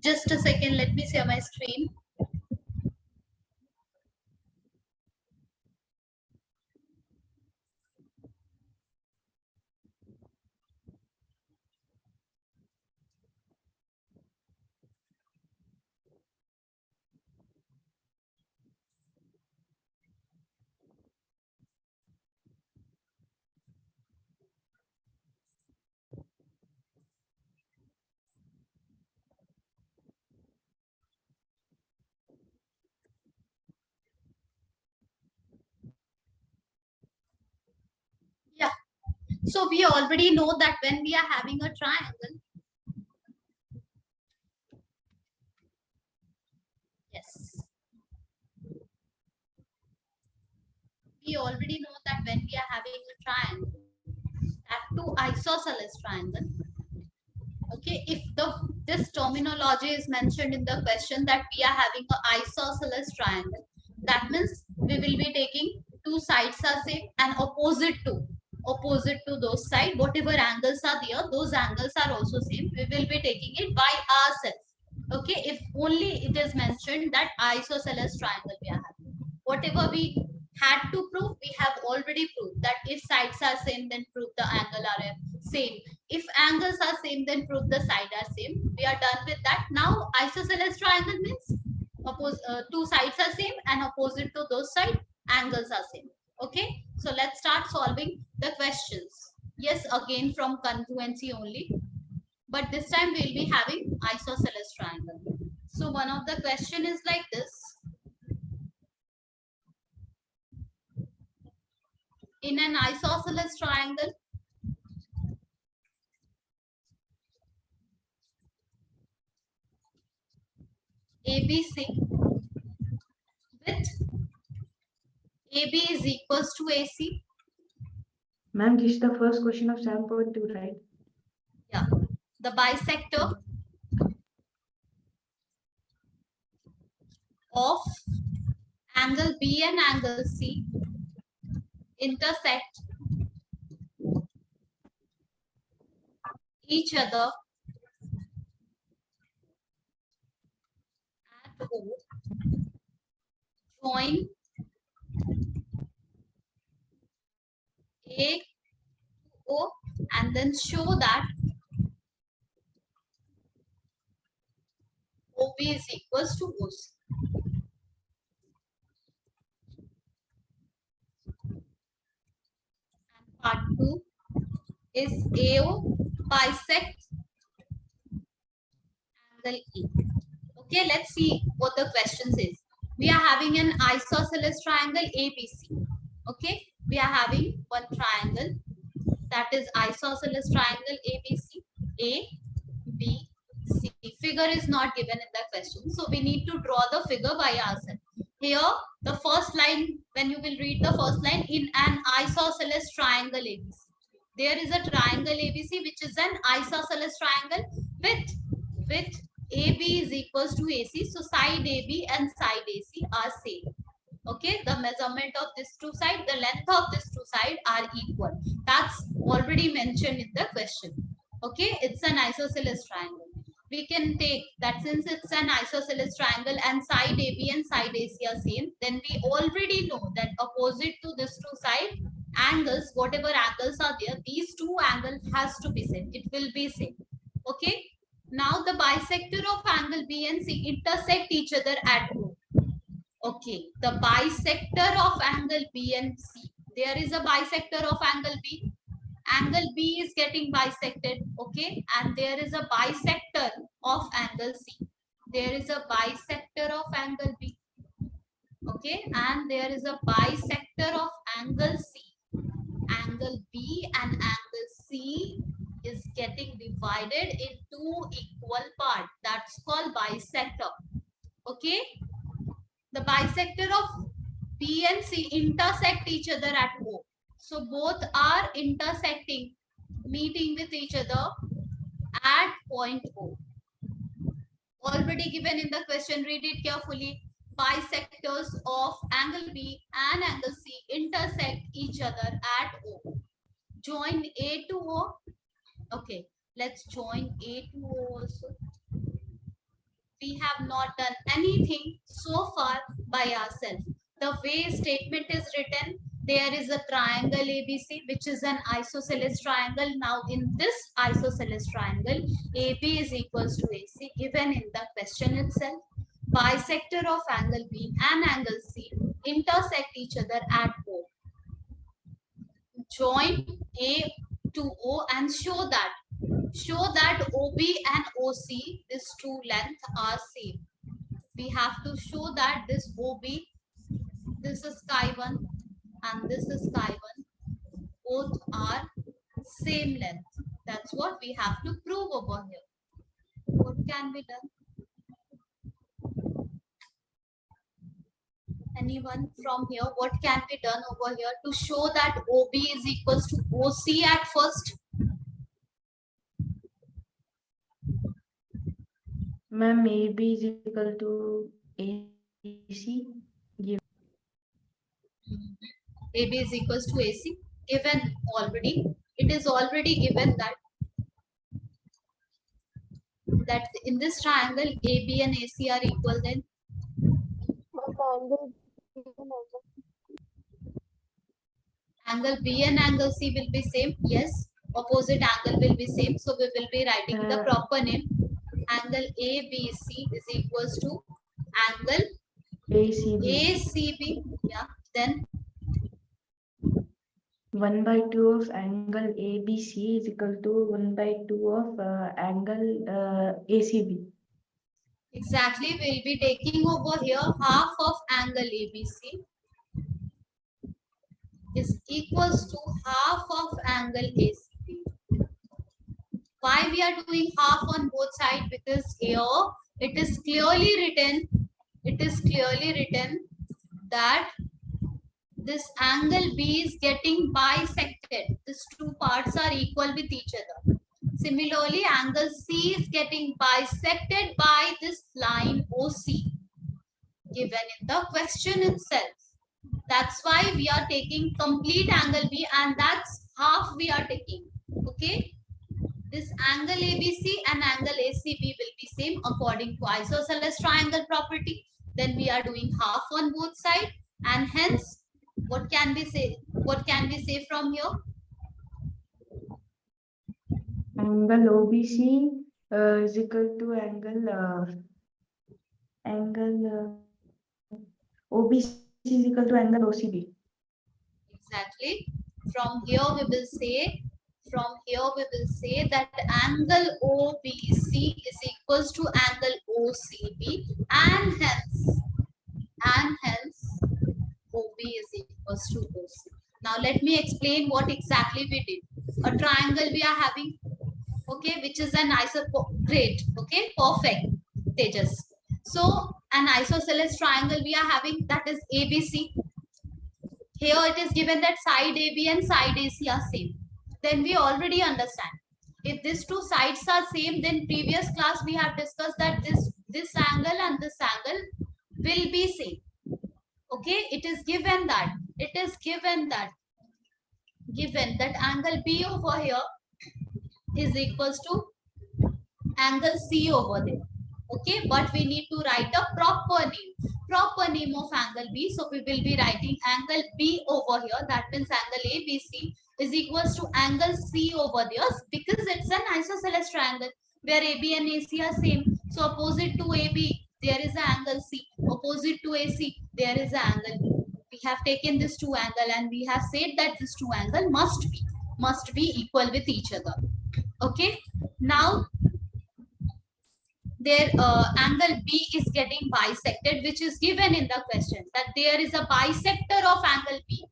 Just a second, let me share my screen. Yeah. So we already know that when we are having a triangle, yes, we already know that when we are having a triangle, that two isosceles triangle. Okay, if this terminology is mentioned in the question that we are having a isosceles triangle, that means we will be taking two sides are same and opposite to those side, whatever angles are there, those angles are also same. We will be taking it by ourselves. Okay, if only it is mentioned that isosceles triangle we are having, whatever we had to prove, we have already proved that if sides are same, then prove the angle are same. If angles are same, then prove the side are same. We are done with that. Now isosceles triangle means two sides are same and opposite to those side angles are same. Okay, so let's start solving the questions. Yes, again from congruency only, but this time we'll be having isosceles triangle. So one of the question is like this. In an isosceles triangle, ABC with AB is equals to AC. Ma'am, this is the first question of 7.2, right? Yeah. The bisector of angle B and angle C intersect each other at O. Join A to O and then show that OB is equals to OC. And part 2 is AO bisect angle E. Okay, let's see what the question says. We are having an isosceles triangle ABC. Okay, we are having one triangle, that is isosceles triangle ABC. A, B, C. Figure is not given in the question, so we need to draw the figure by ourselves. Here, the first line, when you will read the first line, in an isosceles triangle ABC. There is a triangle ABC which is an isosceles triangle with AB is equals to AC. So side AB and side AC are same. Okay, the measurement of this two side, the length of this two side are equal. That's already mentioned in the question. Okay, it's an isosceles triangle. We can take that since it's an isosceles triangle and side AB and side AC are same, then we already know that opposite to this two side angles, whatever angles are there, these two angles has to be same. It will be same. Okay. Now the bisector of angle B and C intersect each other at O. Okay, the bisector of angle B and C. There is a bisector of angle B. Angle B is getting bisected. Okay, and there is a bisector of angle C. There is a bisector of angle B. Okay, and there is a bisector of angle C. Angle B and angle C is getting divided in two equal parts. That's called bisector. Okay, the bisector of B and C intersect each other at O. So both are intersecting, meeting with each other at point O. Already given in the question, read it carefully. Bisectors of angle B and angle C intersect each other at O. Join A to O. Okay, let's join A to O also. We have not done anything so far by ourselves. The way statement is written, there is a triangle ABC, which is an isosceles triangle. Now, in this isosceles triangle, AB is equals to AC, given in the question itself. Bisector of angle B and angle C intersect each other at O. Join A to O and show that OB and OC, these two lengths are same. We have to show that this OB, this is chi1 and this is chi1, both are same length. That's what we have to prove over here. What can be done? Anyone from here? What can be done over here to show that OB is equals to OC at first? Ma'am, AB is equal to AC. AB is equals to AC. Given already. It is already given that in this triangle AB and AC are equal, then angle B and angle C will be same. Yes, opposite angle will be same. So we will be writing the proper name. Angle ABC is equals to angle ACB. Yeah. Then 1 by 2 of angle ABC is equal to 1 by 2 of angle ACB. exactly, we'll be taking over here half of angle ABC is equals to half of angle ACB. Why we are doing half on both sides? Because here it is clearly written that this angle B is getting bisected. These two parts are equal with each other. Similarly, angle C is getting bisected by this line OC given in the question itself. That's why we are taking complete angle B, and that's half we are taking. Okay. This angle ABC and angle ACB will be same according to isosceles triangle property. Then we are doing half on both sides, and hence what can we say? What can we say from here? Angle OBC is equal to OBC is equal to angle OCB. Exactly. From here we will say that angle OBC is equals to angle OCB, and hence OB is equals to OC. Now let me explain what exactly we did. A triangle we are having, okay, which is an great, okay, perfect, Tejas. So an isosceles triangle we are having, that is ABC. Here it is given that side AB and side AC are same. Then we already understand. If these two sides are same, then previous class we have discussed that this angle and this angle will be same. Okay, it is given that angle B over here is equals to angle C over there. Okay, but we need to write a proper name of angle B. So we will be writing angle B over here. That means angle ABC is equals to angle C over there, because it's an isosceles triangle where AB and AC are same. So opposite to AB, there is an angle C. Opposite to AC, there is an angle B. We have taken this two angle and we have said that this two angle must be equal with each other. Okay. Now their angle B is getting bisected, which is given in the question that there is a bisector of angle B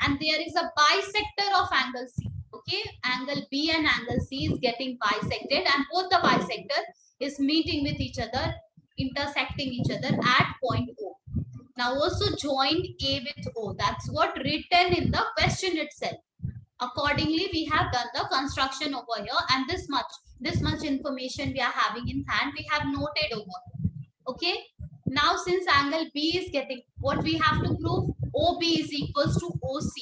and there is a bisector of angle C. Okay, angle B and angle C is getting bisected, and both the bisector is meeting with each other, intersecting each other at point O. Now also join A with O. That's what written in the question itself. Accordingly, we have done the construction over here, and this much information we are having in hand, we have noted over. Okay. Now, since angle B is getting, what we have to prove? OB is equals to OC.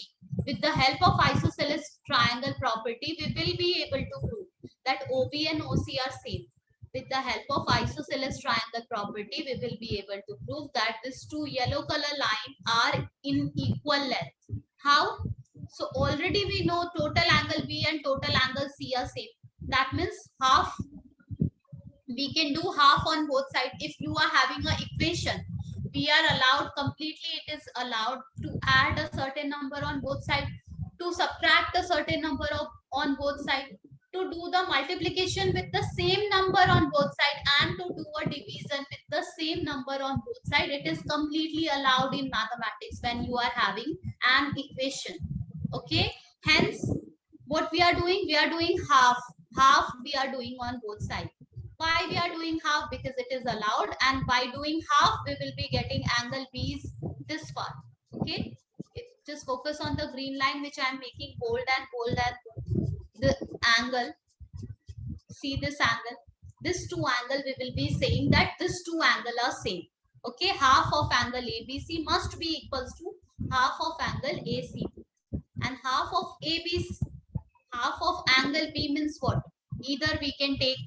With the help of isosceles triangle property, we will be able to prove that OB and OC are same. with the help of isosceles triangle property, we will be able to prove that these two yellow color lines are in equal length. How? So already we know total angle B and total angle C are same. That means half, we can do half on both sides. If you are having an equation, we are allowed completely, it is allowed to add a certain number on both sides, to subtract a certain number of on both sides, to do the multiplication with the same number on both sides, and to do a division with the same number on both sides. It is completely allowed in mathematics when you are having an equation. Okay, hence what we are doing, we are doing half we are doing on both sides. Why we are doing half? Because it is allowed, and by doing half we will be getting angle B's this part. Okay, just focus on the green line which I am making bold and bold, and the angle, see this angle, this two angle, we will be saying that this two angle are same. Okay, half of angle ABC must be equals to half of angle AC, and half of AB, half of angle B means what? Either we can take,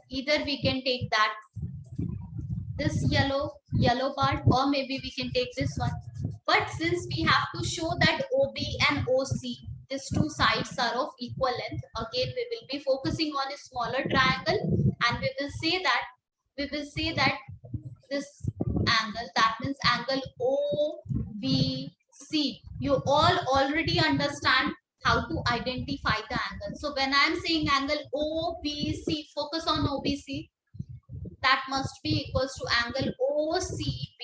either we can take that this yellow part, or maybe we can take this one. But since we have to show that OB and OC, these two sides are of equal length, again we will be focusing on a smaller triangle, and we will say that, we will say that this angle, that means angle OBC, you all already understand how to identify the angle. So when I am saying angle OBC, focus on OBC, that must be equals to angle OCB.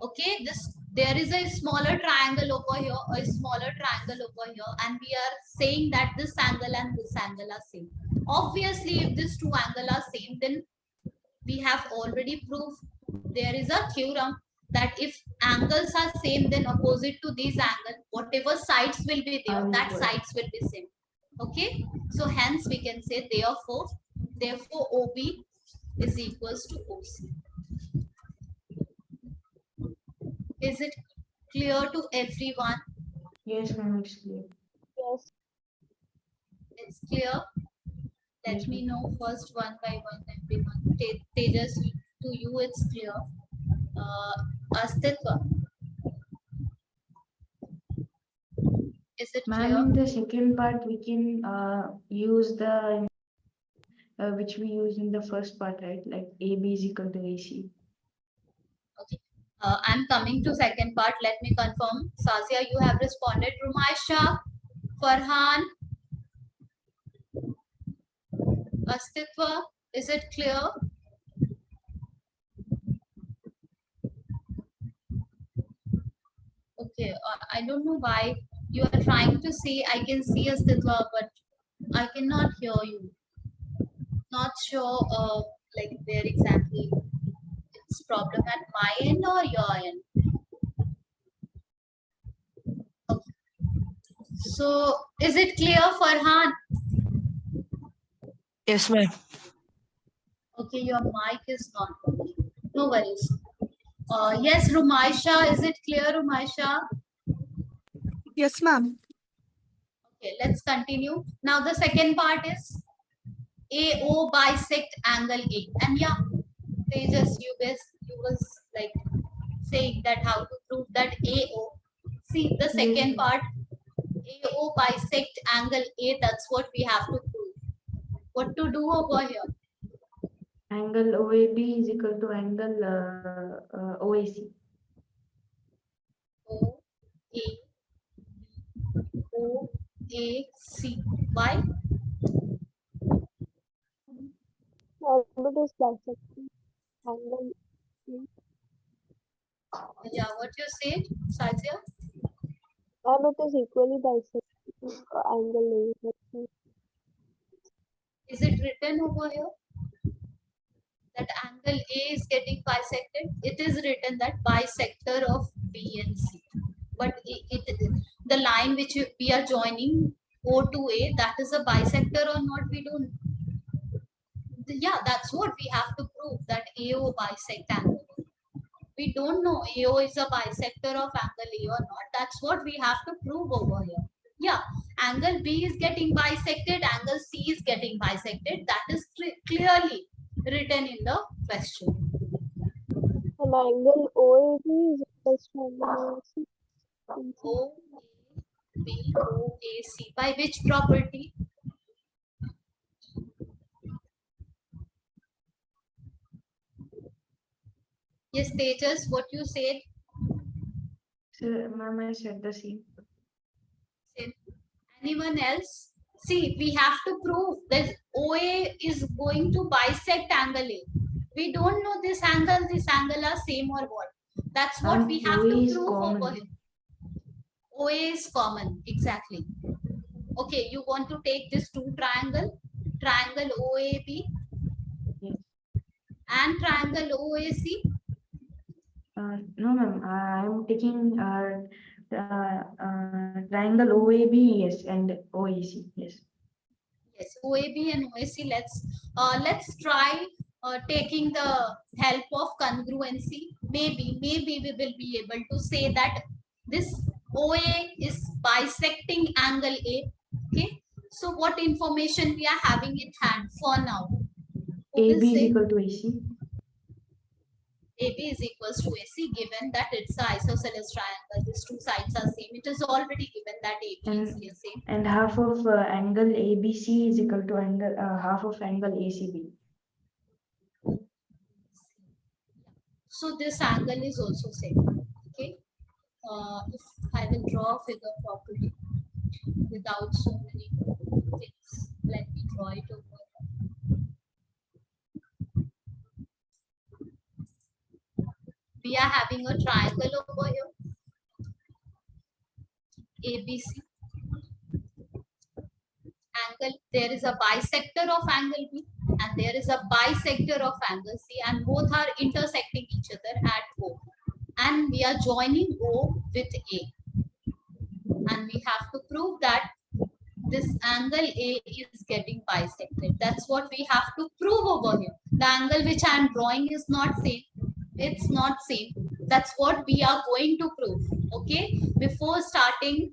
Okay, this, there is a smaller triangle over here, a smaller triangle over here, and we are saying that this angle and this angle are same. Obviously, if these two angles are same, then we have already proved, there is a theorem that if angles are same, then opposite to these angles, whatever sides will be there, that sides will be same. Okay, so hence we can say therefore OB is equals to OC. Is it clear to everyone? Yes, ma'am, it's clear. Yes. It's clear. Let Yes, me ma'am. know first one by one, everyone. Tejas, to you it's clear. Astitva, is it Ma'am, clear? in the second part, we can use the which we used in the first part, right? Like AB is equal to AC. Okay. I'm coming to second part. Let me confirm. Sazia, you have responded. Rumaisha, Farhan, Astitva, is it clear? Okay. I don't know why you are trying to say I can see Astitva, but I cannot hear you. Not sure like where exactly it's problem at my end or your end. Okay. So is it clear, Farhan? Yes, ma'am. Okay, your mic is not working. No worries. Yes, Rumaisha, is it clear, Rumaisha? Yes, ma'am. Okay, let's continue. Now the second part is AO bisect angle A. And yeah, they just you was like saying that how to prove that AO. See the second Yes, part, AO bisect angle A, that's what we have to prove. What to do over here? angle OAB is equal to angle OAC. O A O A C. Why? Orbit is bisecting angle. Yeah, what you said, Satya? Orbit is equally bisecting angle A. Is it written over here that angle A is getting bisected? It is written that bisector of B and C. But the line which we are joining O to A, that is a bisector or not? We don't. Yeah, that's what we have to prove, that AO bisect angle. We don't know AO is a bisector of angle A or not. That's what we have to prove over here. Yeah, angle B is getting bisected, angle C is getting bisected. That is clearly written in the question. An angle OAB is equals to angle AC. OABOAC. By which property? Yes, Tejas, what you said? So, ma'am, I said the same. Anyone else? See, we have to prove that OA is going to bisect angle A. We don't know this angle are same or what. That's what we have OA to is prove over common. here. OA is common, exactly. Okay, you want to take this two triangle OAB Yes. and triangle OAC. No, ma'am. I'm taking triangle OAB, yes, and OAC, yes. Yes, OAB and OAC. Let's try taking the help of congruency. Maybe we will be able to say that this OA is bisecting angle A. Okay. So what information we are having in hand for now? Who will AB is say equal to AC. AB is equals to AC, given that it's an isosceles triangle. These two sides are same. It is already given that AB is the same. And half of angle ABC is equal to angle half of angle ACB. So this angle is also same. Okay. If I will draw a figure properly without so many things, let me draw it over. We are having a triangle over here, ABC. Angle, there is a bisector of angle B and there is a bisector of angle C, and both are intersecting each other at O. And we are joining O with A. And we have to prove that this angle A is getting bisected. That's what we have to prove over here. The angle which I am drawing is not same. It's not same. That's what we are going to prove. Okay. Before starting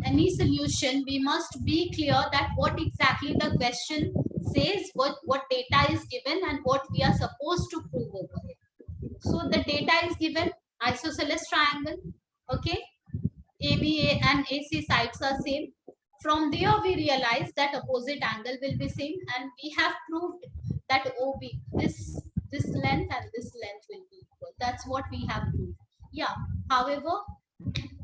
any solution, we must be clear that what exactly the question says, what data is given, and what we are supposed to prove over here. So the data is given isosceles triangle. Okay. ABA and AC sides are same. From there, we realize that opposite angle will be same, and we have proved that OB, this length and this length will be equal. That's what we have proved. Yeah. However,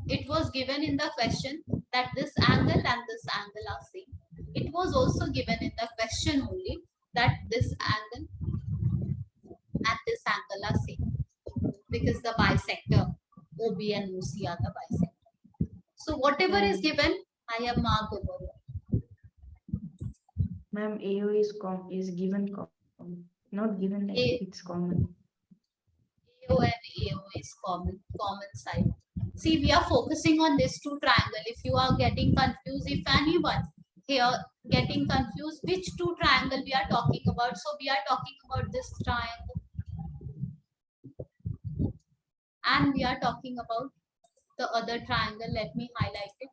it was given in the question that this angle and this angle are same. It was also given in the question only that this angle and this angle are same, because the bisector OB and OC are the bisector. So whatever is given, I have marked over here. Ma'am, AO is given common, not given like it's common. AO and AO is common side. See, we are focusing on this two triangle. If you are getting confused, if anyone here getting confused, which two triangle we are talking about? So we are talking about this triangle, and we are talking about the other triangle. Let me highlight it.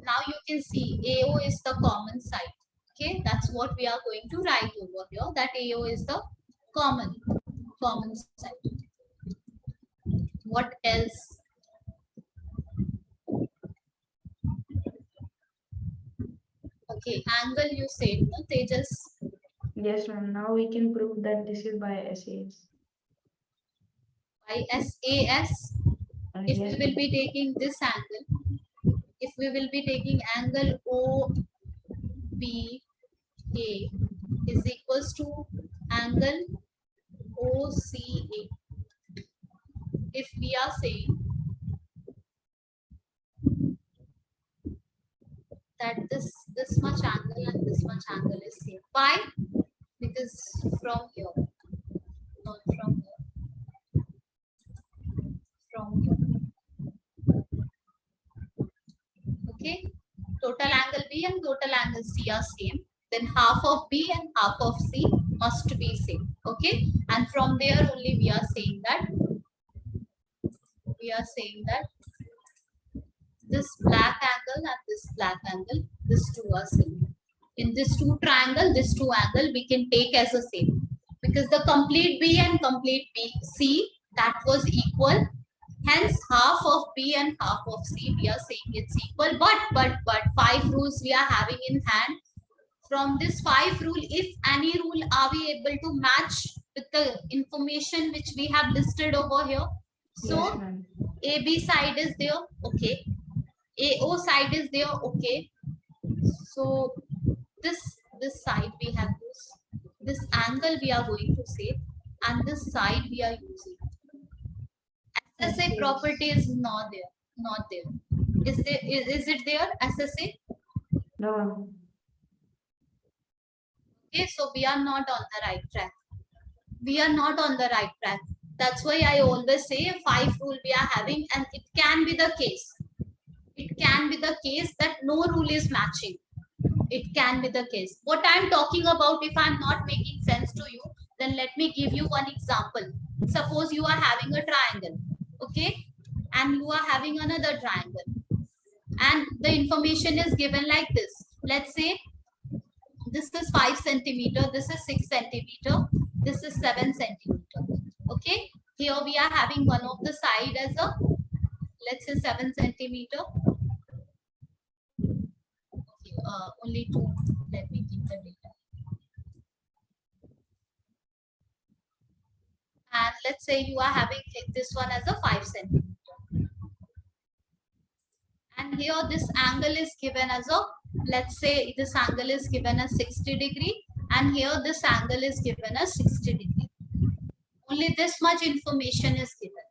Now you can see AO is the common side. Okay, that's what we are going to write over here, that AO is the common side. What else? Okay, angle you said, no, Tejas? Yes, ma'am. Now we can prove that this is by SAS. By SAS, if Yes, we will be taking this angle, if we will be taking angle OBA is equals to angle OCA. If we are saying that this much angle and this much angle is same. Why? Because from here, not from here, from here. Okay, total angle B and total angle C are same. Then half of B and half of C must be same. Okay, and from there only we are saying that this black angle and this black angle, these two are same. In this two triangle, this two angle we can take as a same, because the complete B and complete C, that was equal. Hence, half of B and half of C, we are saying it's equal. But 5 rules we are having in hand. From this 5 rule, if any rule are we able to match with the information which we have listed over here? So, Yes, ma'am. AB side is there, okay. AO side is there, okay. So, this side we have this angle we are going to say, and this side we are using. SSA Okay. property is not there. Is it there, SSA? No, ma'am. Okay, so we are not on the right track. We are not on the right track. That's why I always say 5 rule we are having, and it can be the case. It can be the case that no rule is matching. It can be the case. What I'm talking about, if I'm not making sense to you, then let me give you one example. Suppose you are having a triangle, okay, and you are having another triangle, and the information is given like this. Let's say this is 5 centimeter, this is 6 centimeter, this is 7 centimeter. Okay, here we are having one of the side as a, let's say 7 centimeter. Okay, only 2. Let me keep the data. And let's say you are having this one as a 5 centimeter. And here this angle is given as a, let's say this angle is given as 60 degree, and here this angle is given as 60 degree. Only this much information is given.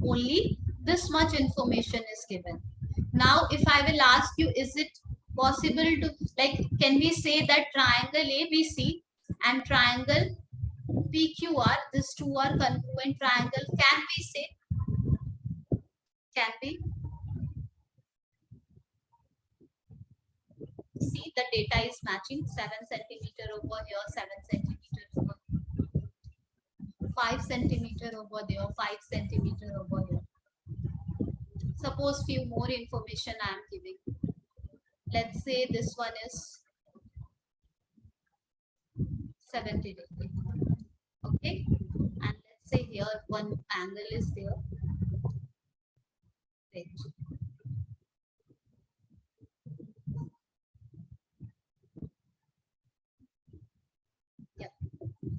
Only this much information is given. Now, if I will ask you, is it possible to, like, can we say that triangle ABC and triangle PQR, these two are congruent triangle? Can we say? Can we? See, the data is matching. 7 centimeter over here, 7 centimeter over here, 5 centimeter over there, 5 centimeter over here. Suppose few more information I am giving. Let's say this one is 70 degree. Okay, and let's say here one angle is there. Right. Yeah,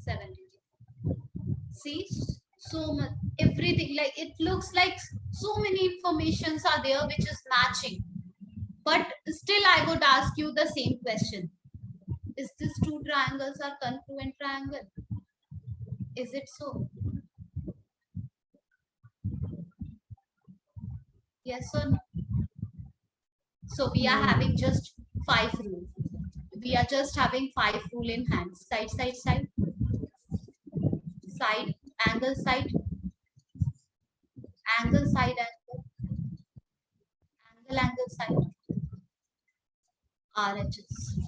70 degree. See, so much, everything, like it looks like so many informations are there which is matching, but still I would ask you the same question. Is this two triangles are congruent triangle? Is it so? Yes or no? So we are having just 5 rules. We are just having 5 rule in hand. Side, side, side. Side, angle, side. Angle, side, angle. Angle, angle, side. RHS.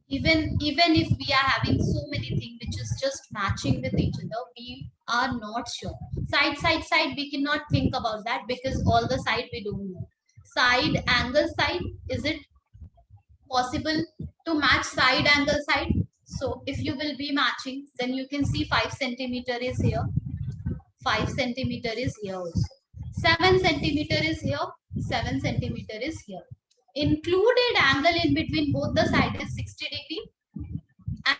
Even if we are having so many things which is just matching with each other, we are not sure. Side, side, side, we cannot think about that because all the side we don't know. Side, angle, side, is it possible to match side, angle, side? So if you will be matching, then you can see 5 centimeter is here, 5 centimeter is here also, 7 centimeter is here, 7 centimeter is here. Included angle in between both the side is 60 degree,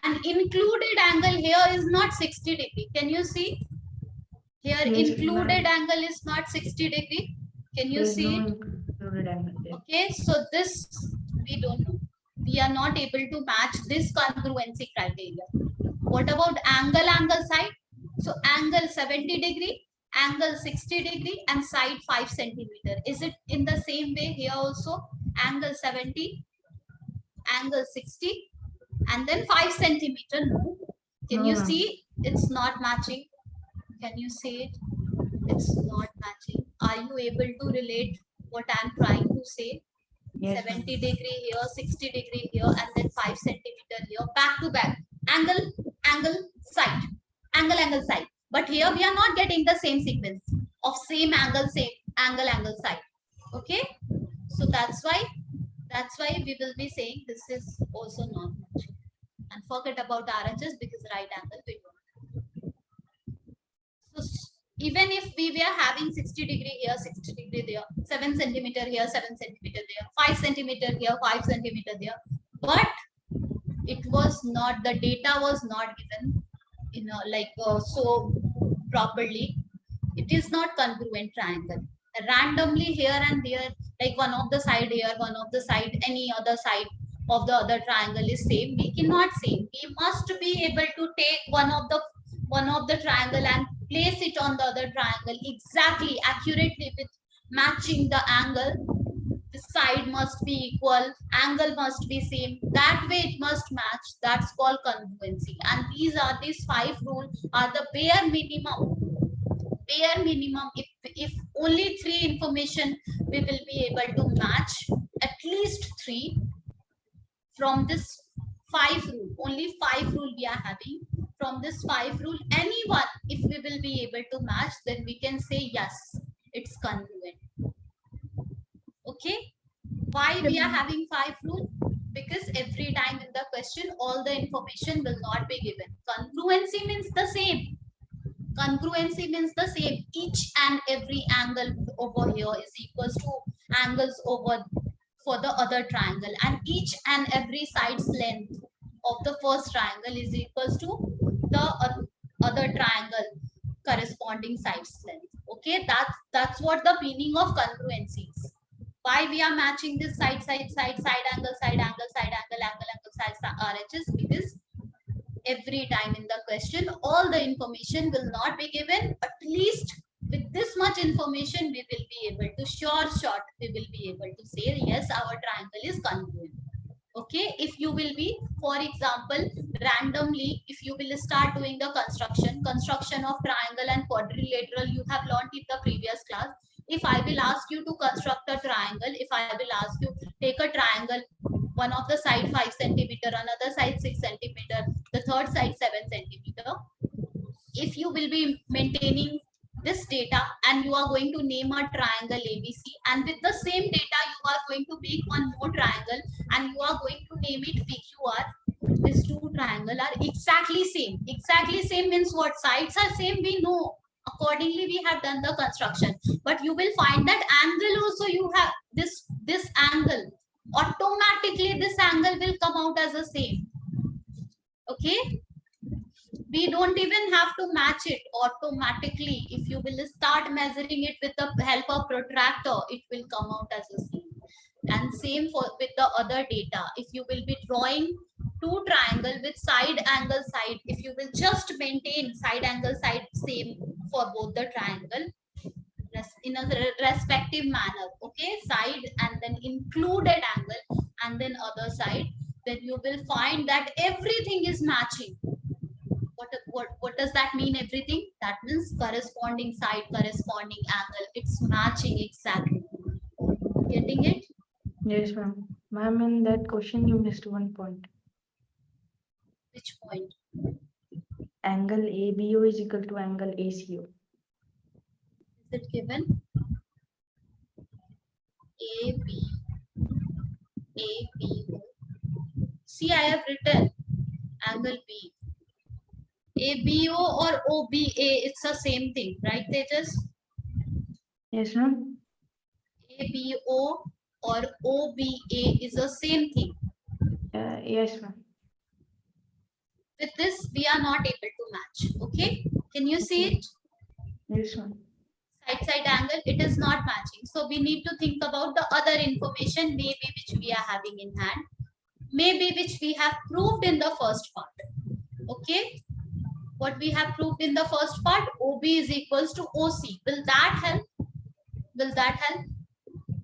and included angle here is not 60 degree. Can you see? Here Yes, included ma'am. angle is not 60 degree. Can you There is see no it? included angle there. Okay, so this we don't know. We are not able to match this congruency criteria. What about angle, angle, side? So angle 70 degree, angle 60 degree, and side 5 centimeter. Is it in the same way here also? Angle 70, angle 60, and then 5 centimeter. No. Can No, you ma'am. see? It's not matching. Can you see it? It's not matching. Are you able to relate what I'm trying to say? Yes, 70 ma'am. degree here, 60 degree here, and then 5 centimeter here, back to back. Angle, angle, side. Angle, angle, side. But here we are not getting the same sequence of same angle, angle, side. Okay, so that's why we will be saying this is also not matching. And forget about RHS because right angle we don't. So even if we were having 60° here, 60° there, 7 centimeter here, 7 centimeter there, 5 centimeter here, 5 centimeter there, but it was not, the data was not given, so properly. It is not congruent triangle. Randomly here and there, like one of the side here, one of the side, any other side of the other triangle is same. We cannot say. We must be able to take one of the triangle and place it on the other triangle exactly, accurately, with matching the angle. The side must be equal, angle must be same, that way it must match. That's called congruency. And these 5 rules are the bare minimum. If only 3 information we will be able to match, at least 3 from this 5 rule. Only 5 rule we are having. From this 5 rule, anyone, if we will be able to match, then we can say yes, it's congruent. Okay, why we are having 5 rule? Because every time in the question all the information will not be given. Congruency means the same. Congruency means the same. Each and every angle over here is equals to angles over for the other triangle, and each and every side's length of the first triangle is equals to the other triangle corresponding side's length. Okay, that's what the meaning of congruency is. Why we are matching this side angle, RHS? Because every time in the question all the information will not be given. At least with this much information we will be able to short we will be able to say yes, our triangle is congruent. Okay, if you will be, for example, randomly, if you will start doing the construction of triangle and quadrilateral, you have learned in the previous class. If I will ask you to construct a triangle, if I will ask you, take a triangle, one of the side 5 centimeter, another side 6 centimeter, the third side 7 centimeter. If you will be maintaining this data and you are going to name a triangle ABC, and with the same data you are going to make one more triangle and you are going to name it PQR, these two triangle are exactly same. Exactly same means what? Sides are same, we know. Accordingly we have done the construction, but you will find that angle also, you have this angle, automatically this angle will come out as the same. Okay, we don't even have to match it. Automatically, if you will start measuring it with the help of protractor, it will come out as the same. And same for with the other data. If you will be drawing two triangle with side angle side, if you will just maintain side angle side same for both the triangle in a respective manner, okay, side and then included angle and then other side, then you will find that everything is matching. What does that mean, everything? That means corresponding side, corresponding angle, it's matching exactly. Getting it? Yes, ma'am. Ma'am, in that question you missed one point. Which point? Angle ABO is equal to angle ACO. Is it given? ABO. See, I have written angle B. ABO or OBA, it's the same thing, right, Tejas? Yes, ma'am. ABO or OBA is the same thing. Yes, ma'am. With this, we are not able to match. Okay, can you see it? Yes, ma'am. Side angle, it is not matching. So we need to think about the other information, maybe which we are having in hand, maybe which we have proved in the first part. Okay, what we have proved in the first part, OB is equals to OC. Will that help? Will that help?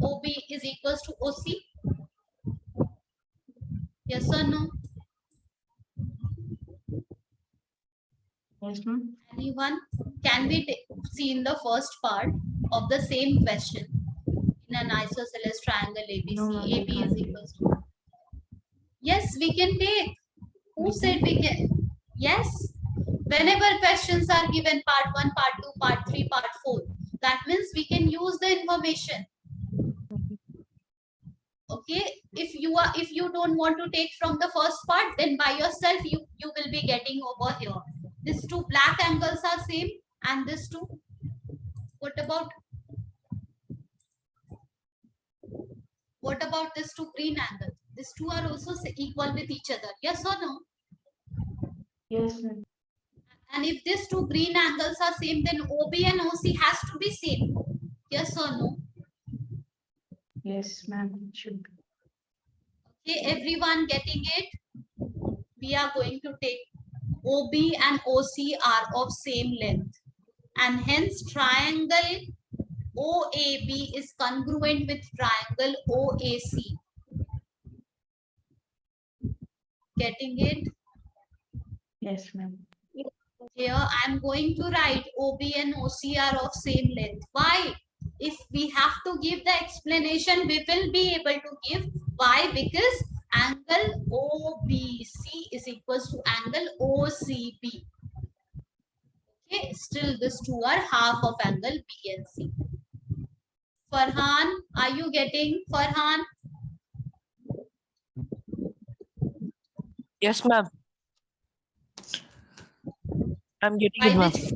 OB is equals to OC. Yes or no? Yes, ma'am. Anyone? Can we see in the first part of the same question in an isosceles triangle ABC? No, ma'am, AB is equals to. Yes, we can take. Who said we can? Yes. Whenever questions are given part 1, part 2, part 3, part 4, that means we can use the information. Okay, if you don't want to take from the first part, then by yourself you will be getting over here. These two black angles are same, and this two. What about this two green angles? These two are also equal with each other. Yes or no? Yes, ma'am. And if these two green angles are same, then OB and OC has to be same. Yes or no? Yes, ma'am. It should be. Okay, everyone getting it? We are going to take OB and OC are of same length, and hence triangle OAB is congruent with triangle OAC. Getting it? Yes, ma'am. Here I am going to write OB and OC are of same length. Why? If we have to give the explanation, we will be able to give. Why? Because angle OBC is equals to angle OCB. Okay, still these two are half of angle B and C. Farhan, are you getting? Farhan? Yes, ma'am. I'm getting By it, ma'am. which?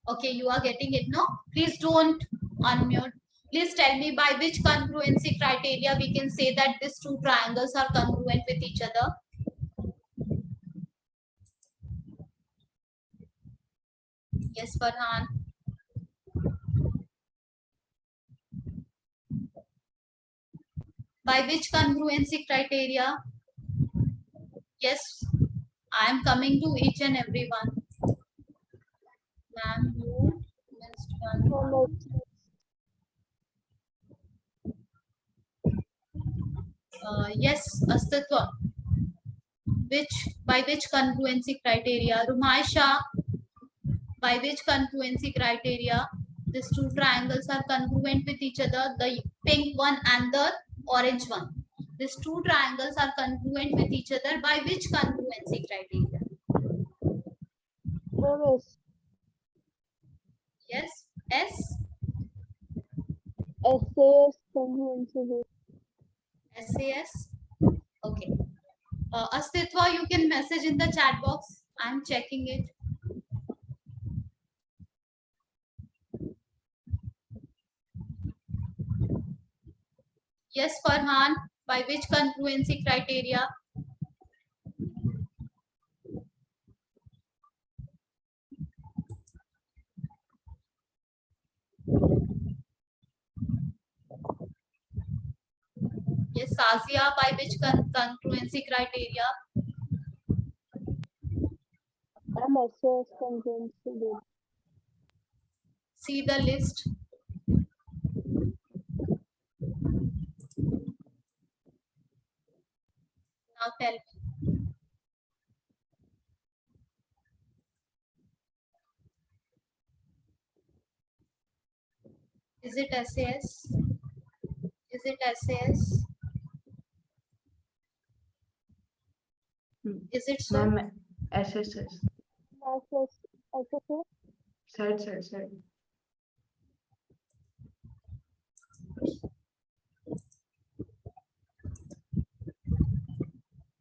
Okay, you are getting it, no? Please don't unmute. Please tell me by which congruency criteria we can say that these two triangles are congruent with each other. Yes, Farhan. By which congruency criteria? Yes, I am coming to each and every one. Ma'am, you missed one. Yes, Astitwa. By which congruency criteria? Rumaisha, by which congruency criteria these two triangles are congruent with each other, the pink one and the orange one? These two triangles are congruent with each other by which congruency criteria? Yes. Yes, S, SAS congruency. SAS. Okay. Astitwa, you can message in the chat box. I'm checking it. Yes, Farhan, by which congruency criteria? Yes, Sazia, by which congruency criteria? I'm SAS congruency. See the list. Now tell me. Is it SAS? Is it SAS? Is it so? Ma'am, SSS. SAS. Side.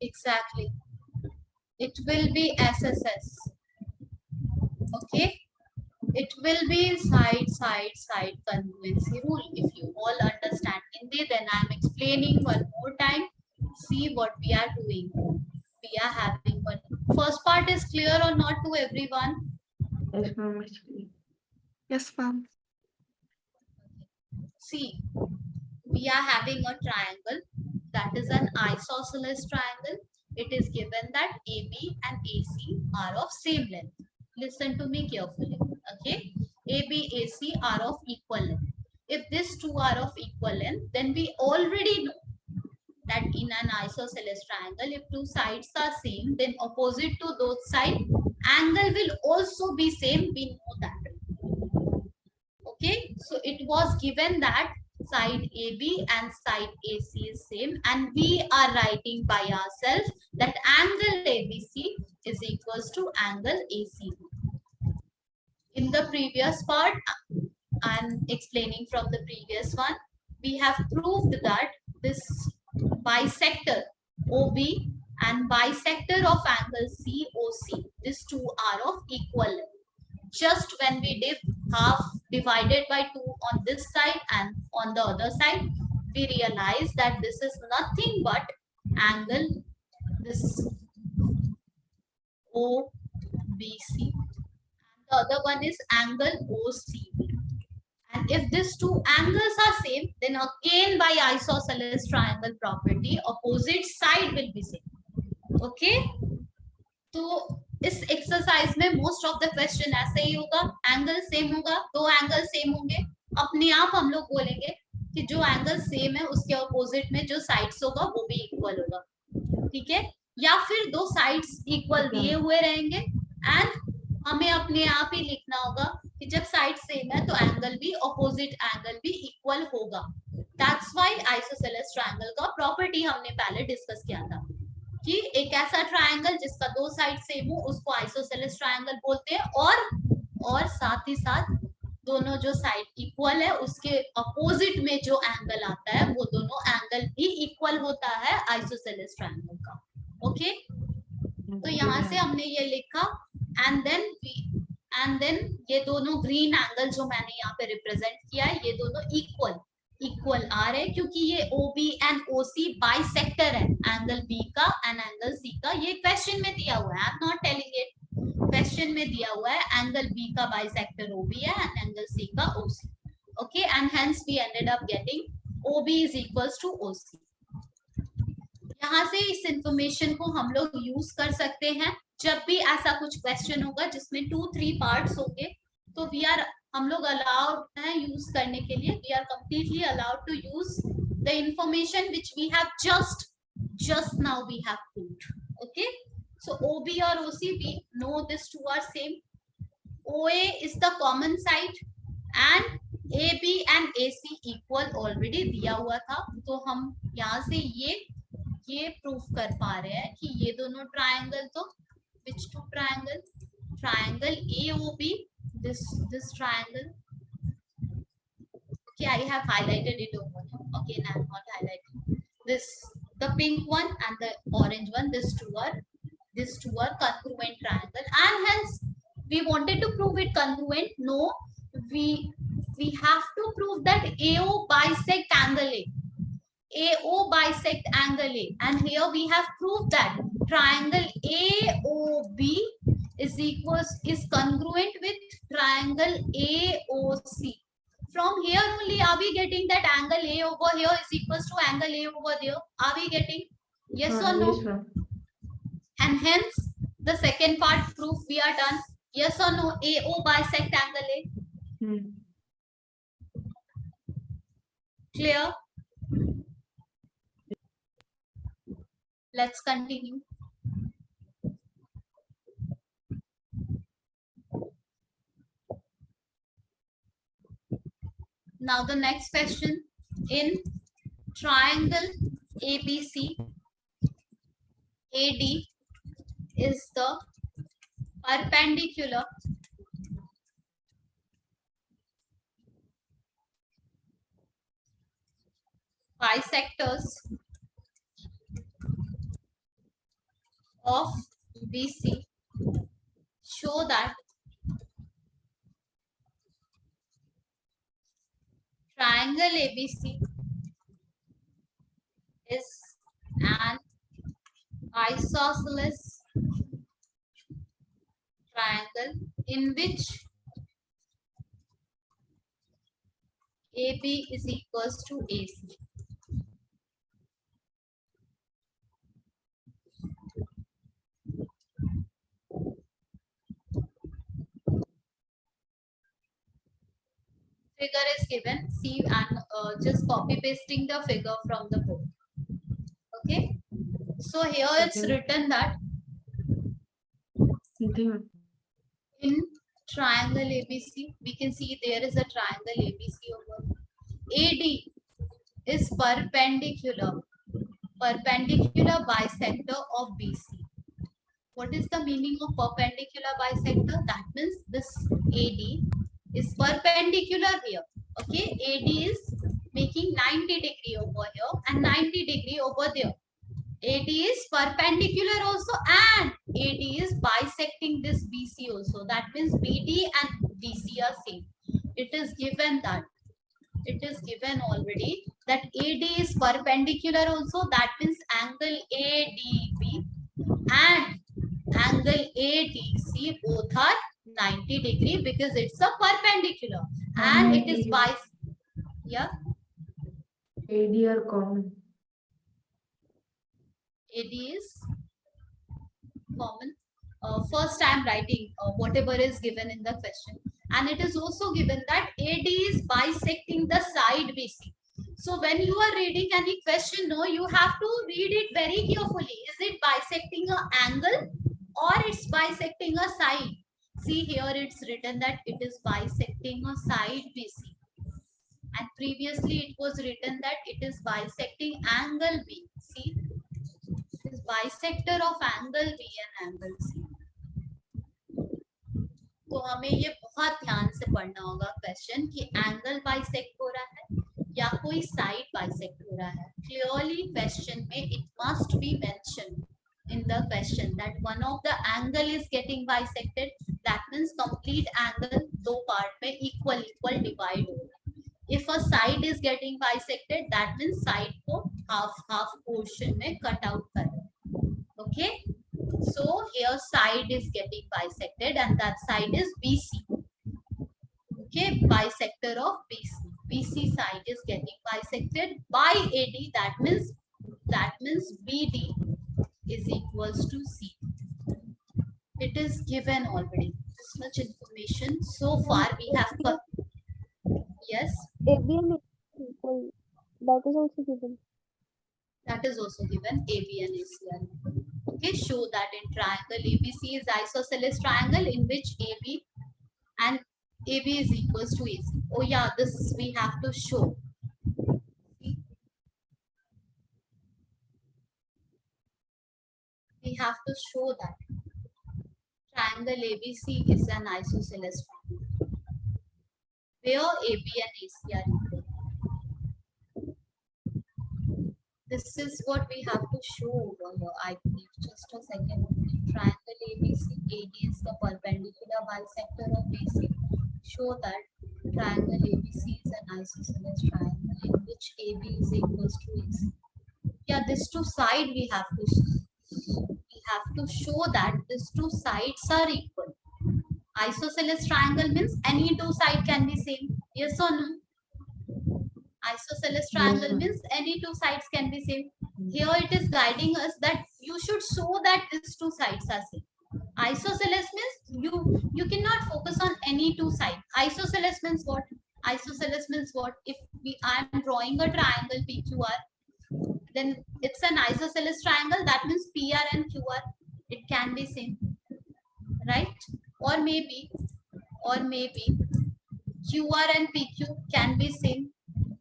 Exactly. It will be SSS. Okay. It will be side congruency rule. If you all understand Hindi, then I'm explaining one more time. See what we are doing. We are having one. First part is clear or not to everyone? Yes, ma'am. Actually. Yes, ma'am. See, we are having a triangle that is an isosceles triangle. It is given that AB and AC are of same length. Listen to me carefully. Okay, AB, AC are of equal length. If these two are of equal length, then we already know that in an isosceles triangle, if two sides are same, then opposite to those sides, angle will also be same. We know that. Okay, so it was given that side AB and side AC is same, and we are writing by ourselves that angle ABC is equals to angle AC. In the previous part, I'm explaining from the previous one, we have proved that this bisector OB and bisector of angle COC. These two are of equal length. Just when we did half divided by 2 on this side and on the other side, we realize that this is nothing but angle, this OBC, and the other one is angle OCB. And if these two angles are same, then again by isosceles triangle property, opposite side will be same. Okay? तो इस exercise में most of the question ऐसे ही होगा, angle same होगा, दो angle same होंगे, अपने आप हम लोग बोलेंगे कि जो एंगल सेम है उसके अपोजिट में जो साइड्स होगा वो भी इक्वल होगा, ठीक है? या फिर दो साइड्स इक्वल दिए हुए रहेंगे एंड हमें अपने आप ही लिखना होगा कि जब साइड सेम है तो एंगल भी ऑपोजिट एंगल भी इक्वल होगा. दैट्स व्हाई आइसोसेलेस ट्रायंगल का प्रॉपर्टी हमने पहले डिस्कस किया था कि एक ऐसा ट्रायंगल जिसका दो साइड सेम हो उसको आइसोसेलेस ट्रायंगल बोलते हैं, और साथ ही साथ दोनों जो साइड इक्वल है उसके अपोजिट में जो एंगल आता है वो दोनों एंगल भी इक्वल होता है आइसोसेलेस ट्रायंगल का. ओके, तो यहाँ से हमने ये लिखा एंड देन ये दोनों ग्रीन एंगल जो मैंने यहाँ पे रिप्रेजेंट किया है ये दोनों इक्वल आ रहे हैं क्योंकि ये OB एंड OC बाइसेक्टर है एंगल B का एंड एंगल C का. ये क्वेश्चन में दिया हुआ है, I am not telling it, question में दिया हुआ है एंगल B का बाइसेक्टर OB है एंड एंगल C का OC. Okay, and hence we ended up getting OB is equals to OC. यहाँ से इस इंफॉर्मेशन को हम लोग यूज कर सकते हैं जब भी ऐसा कुछ क्वेश्चन होगा जिसमें 2-3 पार्ट्स होंगे, तो हम लोग अलाउड है यूज करने के लिए. We are completely allowed to use the information which we have just now we have proved. Okay, so OB और OC we know this two are same. OA is the common side and AB and AC equal already दिया हुआ था, तो हम यहाँ से ये proof कर पा रहे हैं कि ये दोनों ट्रायंगल, तो which two triangle AOB, this triangle. Okay, I have highlighted it over here. Okay, now I'm not highlighting this, the pink one and the orange one. These two are congruent triangle, and hence we wanted to prove it congruent. No, we have to prove that AO bisect angle A. AO bisect angle A, and here we have proved that triangle AOB is congruent with triangle AOC. From here only are we getting that angle A over here is equals to angle A over there? Are we getting? Yes or no? Yes, ma'am. And hence the second part proof we are done. Yes or no? AO bisect angle A. Clear? Let's continue. Now the next question, in triangle ABC, AD is the perpendicular bisectors of BC. Show that triangle ABC is an isosceles triangle in which AB is equals to AC. Figure is given. See, and just copy pasting the figure from the book. Okay. So here it's written that in triangle ABC, we can see there is a triangle ABC over. AD is perpendicular bisector of BC. What is the meaning of perpendicular bisector? That means this AD is perpendicular here. Okay, AD is making 90° over here and 90° over there. AD is perpendicular also and AD is bisecting this BC also. That means BD and BC are same. It is given that. It is given already that AD is perpendicular also. That means angle ADB and angle ADC both are 90° because it's a perpendicular and it is by yeah AD are common. AD is common. First I am writing whatever is given in the question, and it is also given that AD is bisecting the side BC. So when you are reading any question, no, you have to read it very carefully. Is it bisecting an angle or it's bisecting a side? See here it's written that it is bisecting a side BC, and previously it was written that it is bisecting angle B. See, it is bisector of angle B and angle C. तो हमें ये बहुत ध्यान से पढ़ना होगा question कि angle bisect हो रहा है या कोई साइड बाइसेक्ट हो रहा है. क्लियरली क्वेश्चन में it must be mention in the question that one of the angle is getting bisected. That means complete angle दो part में equal divide होगा. If a side is getting bisected, that means side को half portion में cut out करें. Okay. So here side is getting bisected and that side is BC. Okay, bisector of BC. BC side is getting bisected by AD. That means BD is equals to C. It is given already. This much information so far we have. Yes, AB and AC equal. That is also given. that is also given. AB and AC are equal. Okay, show that in triangle ABC is isosceles triangle in which AB and AB is equals to AC. Oh yeah, this we have to show. See? We have to show that triangle ABC is an isosceles triangle where AB and AC are equal. This is what we have to show over here. I believe. Just a second. Triangle ABC, AD is the perpendicular bisector of BC. Show that triangle ABC is an isosceles triangle in which AB is equals to AC. Yeah, this two side we have to show that these two sides are equal. Isosceles triangle means any two side can be same. Yes or no? Isosceles triangle Yes, means any two sides can be same. Here it is guiding us that you should show that these two sides are same. Isosceles means you cannot focus on any two sides. Isosceles means what? Isosceles means what? If I am drawing a triangle PQR, then it's an isosceles triangle. That means PR and QR it can be same, right? Or maybe QR and PQ can be same.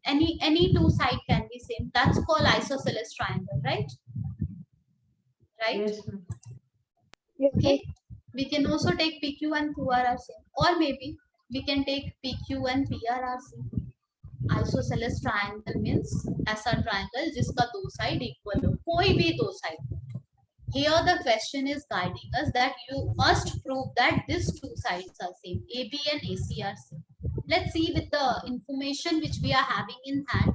Any two side can be same. That's called isosceles triangle, right? Right? yes, ma'am. Yes. Okay. We can also take PQ and QR are same, or maybe we can take PQ and PR are same. Isosceles triangle means ऐसा triangle जिसका दो side equal हो, कोई भी दो side. Here the question is guiding us that you must prove that these two sides are same. AB and AC are same. Let's see with the information which we are having in hand.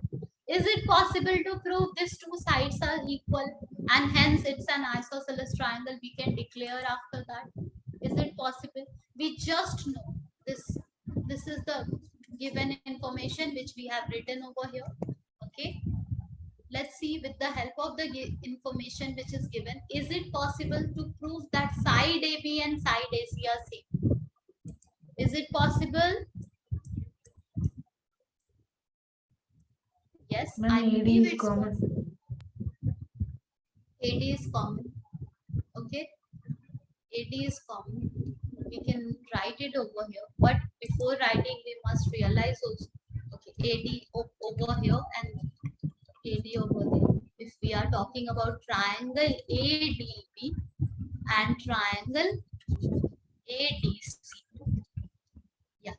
Is it possible to prove these two sides are equal and hence it's an isosceles triangle? We can declare after that. Is it possible? We just know this. This is the given information which we have written over here. Okay. Let's see with the help of the information which is given. Is it possible to prove that side AB and side AC are same? Is it possible? Yes, Ma'am, I AD believe is it's common. possible. AD is common. Okay. AD is common. We can write it over here. But before writing, we must realize also. Okay, AD over here and AD over there. If we are talking about triangle ADB and triangle ADC. Yeah.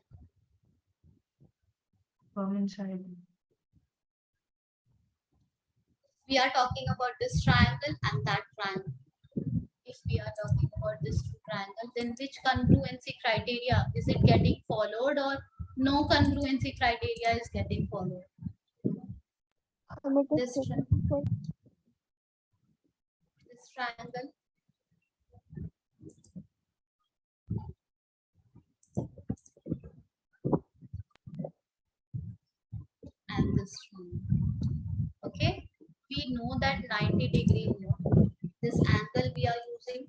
Common side. We are talking about this triangle and that triangle. If we are talking about this two triangle, then which congruency criteria is it getting followed, or no congruency criteria is getting followed? It is This this triangle and this triangle. Okay, we know that 90-degree here. This angle we are using,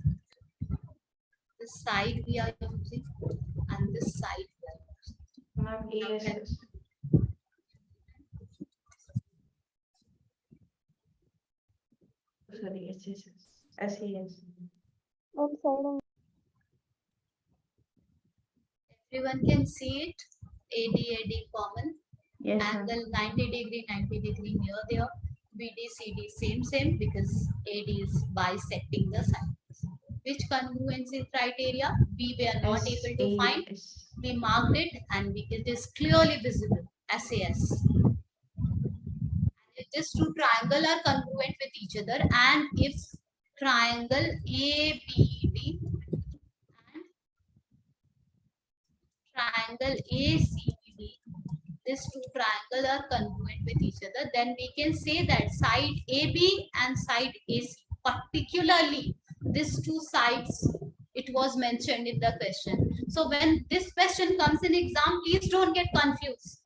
this side we are using, and this side we are using. Ma'am, Okay. ASS. Sorry, SSS. SAS. on side Everyone can see it. AD common. Yes, ma'am. Angle 90 degree near there. BD CD same because AD is bisecting the sides. Which congruency criteria we were not able to find? SAS. We marked it and it is clearly visible. SAS. If these two triangles are congruent with each other, and if triangle ABD and triangle ACD, these two triangles are congruent with each other, then we can say that side AB and side AC, particularly these two sides, it was mentioned in the question. So when this question comes in exam, please don't get confused.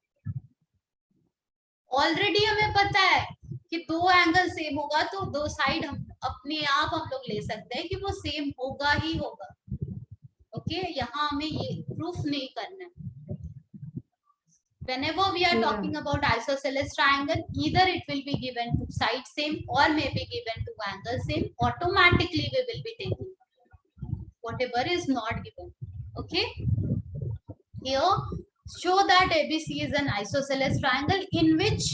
Already हमें पता है कि दो angle same होगा तो दो side हम अपने आप हम लोग ले सकते हैं कि वो सेम होगा ही होगा. ओके, यहाँ हमें ये प्रूफ नहीं करना है. Whenever we are talking about isosceles triangle, either it will be given to side same or may be given to angle same. Automatically we will be taking whatever is not given. Okay. Here, show that ABC is an isosceles triangle in which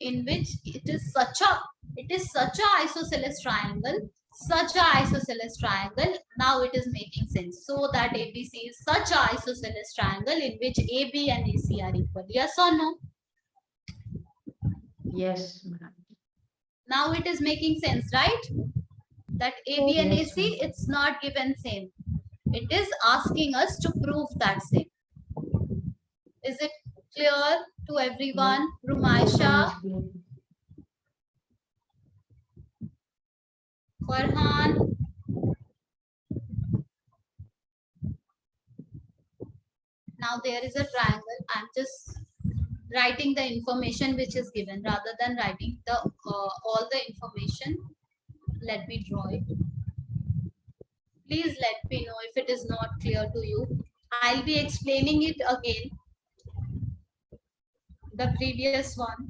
it is such a isosceles triangle, now it is making sense. So that ABC is such a isosceles triangle in which AB and AC are equal. Yes or no? Yes, ma'am. Now it is making sense, right? That AB and Yes, AC, ma'am. it's not given same. It is asking us to prove that same. Is it clear to everyone? Rumaisha, Farhan? Now there is a triangle. I'm just writing the information which is given rather than writing the all the information. Let me draw it. Please let me know if it is not clear to you. I'll be explaining it again. The previous one.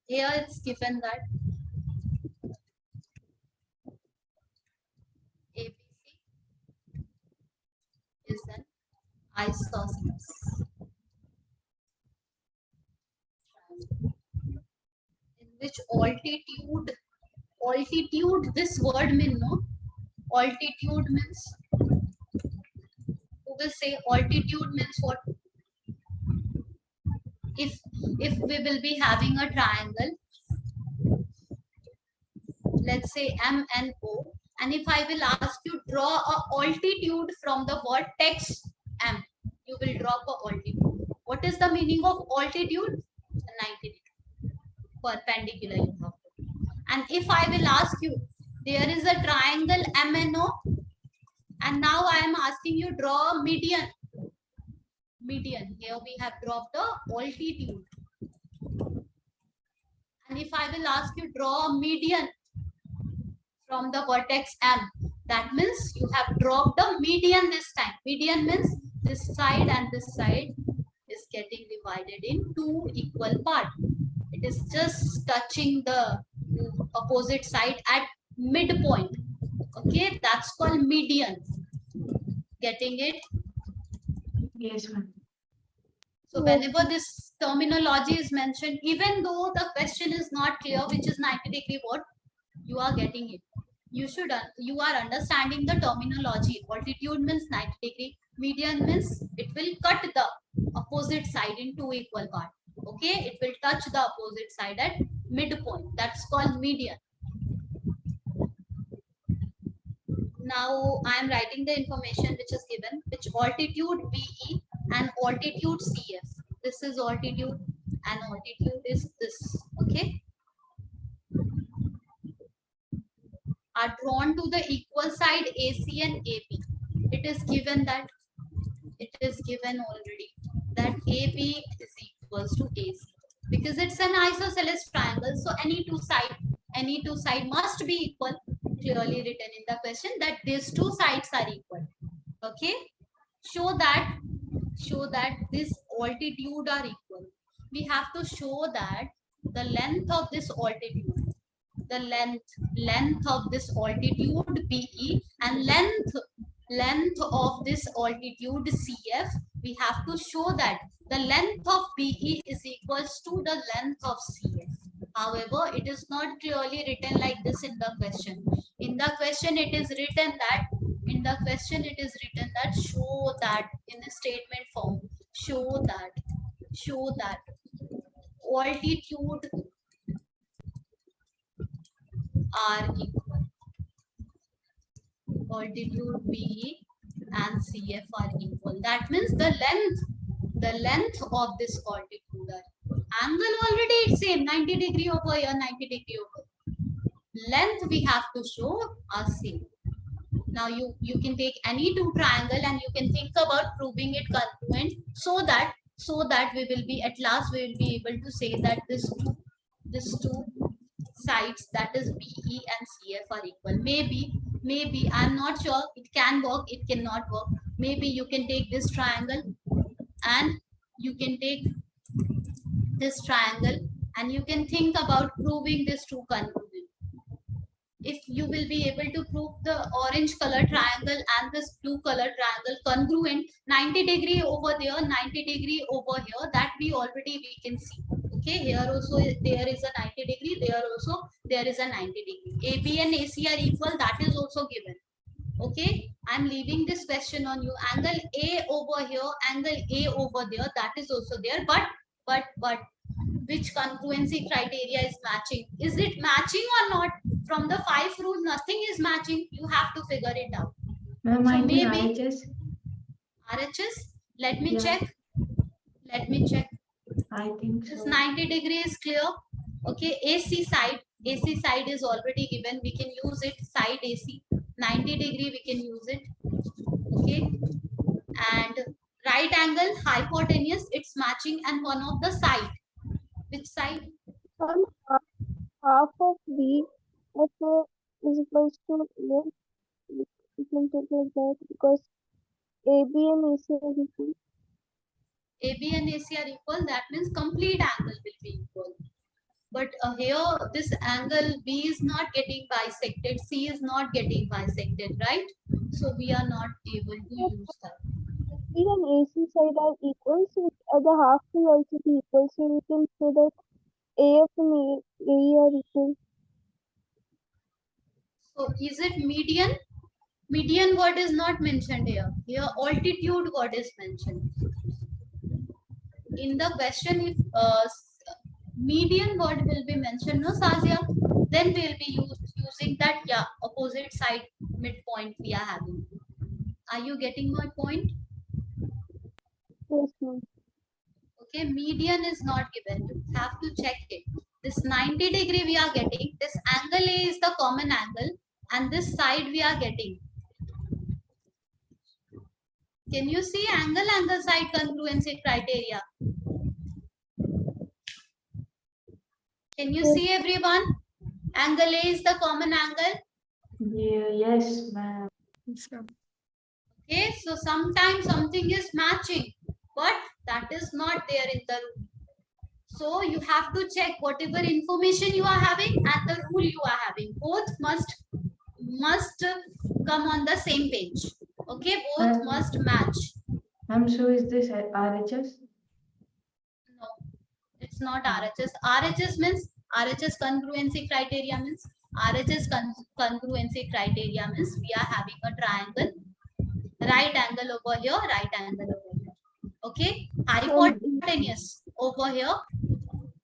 Here it's given that ABC is an isosceles triangle in which altitude, this word mean no? Altitude means, who will say altitude means what? If we will be having a triangle, let's say M and O, and if I will ask you draw a altitude from the vertex M, you will drop a altitude. What is the meaning of altitude? 90 degree perpendicular you have to do. And if I will ask you, there is a triangle MNO, and now I am asking you draw a median. Here we have dropped a altitude. And if I will ask you draw a median from the vertex M, that means you have dropped the median this time. Median means this side and this side is getting divided in two equal parts. It is just touching the opposite side at midpoint. Okay, that's called median. Getting it? Yes, ma'am. So whenever this terminology is mentioned, even though the question is not clear, which is 90 degree what, you are getting it. You are understanding the terminology. Altitude means 90 degree, Median means it will cut the opposite side in two equal parts. Okay, it will touch the opposite side at midpoint. That's called median. Now I am writing the information which is given, which altitude BE and altitude CF. This is altitude and altitude is this. Okay, are drawn to the equal side AC and AP. It is given that it is given already that AB is equals to AC because it's an isosceles triangle. So any two side must be equal. Clearly written in the question that these two sides are equal. Okay, show that this altitude are equal. We have to show that the length of this altitude, the length of this altitude BE and length of this altitude CF. We have to show that the length of BE is equals to the length of CF. However, it is not clearly written like this in the question. In the question, it is written that show that in a statement form. Show that altitude are equal. Altitude BE and CF are equal. That means the length of this altitude are equal. Angle already it's same, 90 degree over here, 90 degree over. Length we have to show are same. Now you can take any two triangle and you can think about proving it congruent so that we will be at last we will be able to say that this two sides, that is BE and CF, are equal. Maybe I'm not sure, it can work, it cannot work. Maybe you can take this triangle and you can take this triangle and you can think about proving this two congruent. If you will be able to prove the orange color triangle and this blue color triangle congruent, 90 degree over there, 90 degree over here, that we can see. Okay, here also there is a 90 degree, there also there is a 90 degree. AB and AC are equal, that is also given. Okay, I'm leaving this question on you. Angle A over here, angle A over there, that is also there. But which congruency criteria is matching? Is it matching or not? From the 5 rules, nothing is matching. You have to figure it out. Ma'am, So I think maybe RHS. RHS. Let me Yeah. check. Let me check. I think This so. 90 degree is clear. Okay, AC side is already given. We can use it. Side AC 90 degree we can use it. Okay, and right angle hypotenuse, it's matching, and one of the side. Which side? And half of B of A is equals to A. You can take like that because AB and AC are equal. AB and AC are equal. That means complete angle will be equal. But here this angle B is not getting bisected, C is not getting bisected, right? So we are not able to use that. B and AC side are equal, so the half will also be equal. So we can say that AF and AE are equal. So is it median? Median word is not mentioned here. Here altitude word is mentioned. In the question, if median word will be mentioned, no Sazia, then we will be using that, yeah, opposite side midpoint we are having. Are you getting my point? Yes, ma'am. Okay, median is not given. You have to check it. This 90 degree we are getting. This angle A is the common angle, and this side we are getting. Can you see angle side congruency criteria? Can you see everyone? Angle A is the common angle. Yeah, yes, ma'am. Yes, ma'am. Okay, so sometimes something is matching, but that is not there in the rule. So you have to check whatever information you are having and the rule you are having. Both must come on the same page. Okay, both must match. Ma'am, so is this RHS? No, it's not RHS. RHS means RHS congruency criteria means we are having a triangle. Right angle over here, right angle over here. Okay, And hypotenuse over here,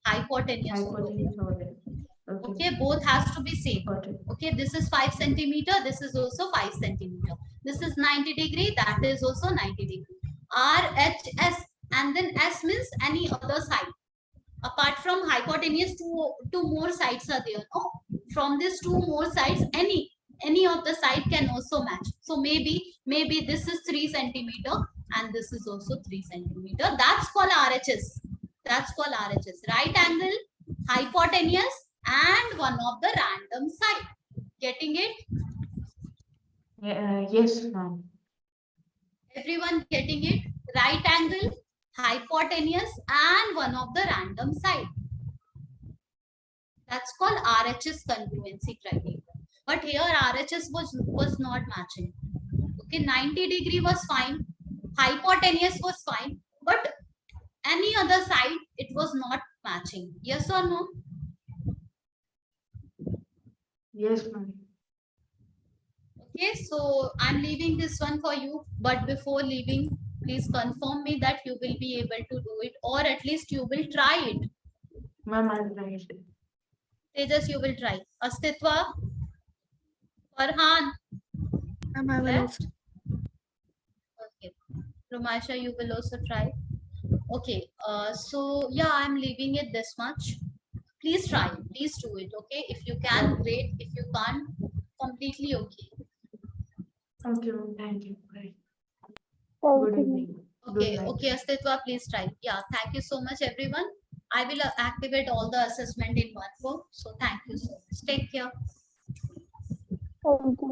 hypotenuse over here. Hypotenuse over there. Okay. Okay, both has to be same. Got it. Okay, this is 5 centimeter, this is also 5 centimeter. This is 90 degree, that is also 90 degree. RHS, and then S means any other side. Apart from hypotenuse, two more sides are there. Oh, from these two more sides, any of the side can also match. So maybe this is 3 centimeter and this is also 3 centimeter. That's called RHS. That's called RHS. Right angle, hypotenuse, and one of the random side. Getting it? Yeah, yes, ma'am. Everyone getting it? Right angle, hypotenuse, and one of the random side. That's called RHS congruency criteria. But here RHS was not matching. Okay, 90 degree was fine, hypotenuse was fine, but any other side it was not matching. Yes or no? Yes, ma'am. Okay, so I'm leaving this one for you, but before leaving, please confirm me that you will be able to do it, or at least you will try it. Ma'am, I'll try it. Tejas, you will try. Astitva, Farhan, Ma'am, I will left. also. Okay, Romasha, you will also try. Okay, so yeah, I'm leaving it this much. Please try, please do it. Okay, if you can, great. If you can't, completely okay. Okay, ma'am. Thank you. Bye. thank Good you. evening. Good Okay, night. okay, Astitva, please try. Yeah, thank you so much, everyone. I will activate all the assessment in one go. So thank you so much. Take care. Thank you.